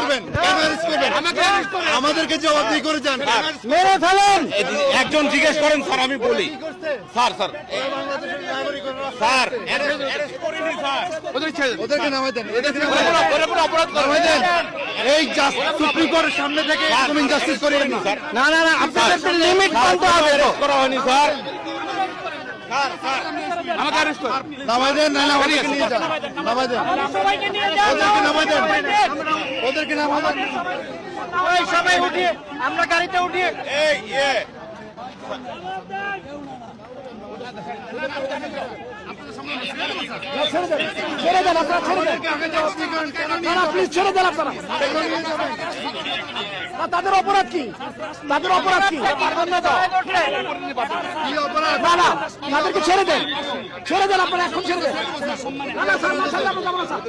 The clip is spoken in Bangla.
করবেন? কেন অ্যারেস্ট করবেন? আমাদেরকে জবাবদিহি করে যান। মেরে ফেলেন। একজন জিজ্ঞেস করেন স্যার, আমি বলি স্যার স্যার স্যার অ্যারেস্ট করিনি স্যার, ওদেরকে নামাই দেন। নামাই দেন। এই সুপ্রিম কোর্টের সামনে থেকে এরকম ইনজাস্টিস করিয়েন না। না না না, আপনাদের একটা লিমিট মানতে হবে তো। করা হয়নি স্যার। স্যার স্যার আমাকে অ্যারেস্ট করুন। নামাই দেন, না না ওদেরকে নিয়ে যান। নামাই দেন, সবাইকে নিয়ে যাও। ওদেরকে নামাই দেন, ওদেরকে নামাই দেন। ওই সবাই উঠিয়ে, আমরা গাড়িতে উঠিয়ে। এই ছেড়ে দেন আপনারা, ছেড়ে দেন। আগে জবাবদিহি করেন, কেন না নিয়ে না, প্লিজ ছেড়ে দেন আপনারা। কেন নিয়ে যাবেন? না, তাদের অপরাধ কি? তাদের অপরাধ কি? পারবেন না তো? কি অপরাধ? না না, তাদেরকে ছেড়ে দেন, ছেড়ে দেন আপনারা, এখন ছেড়ে দেন। না না স্যার, না, স্যার, আমরা যাবো না, স্যার।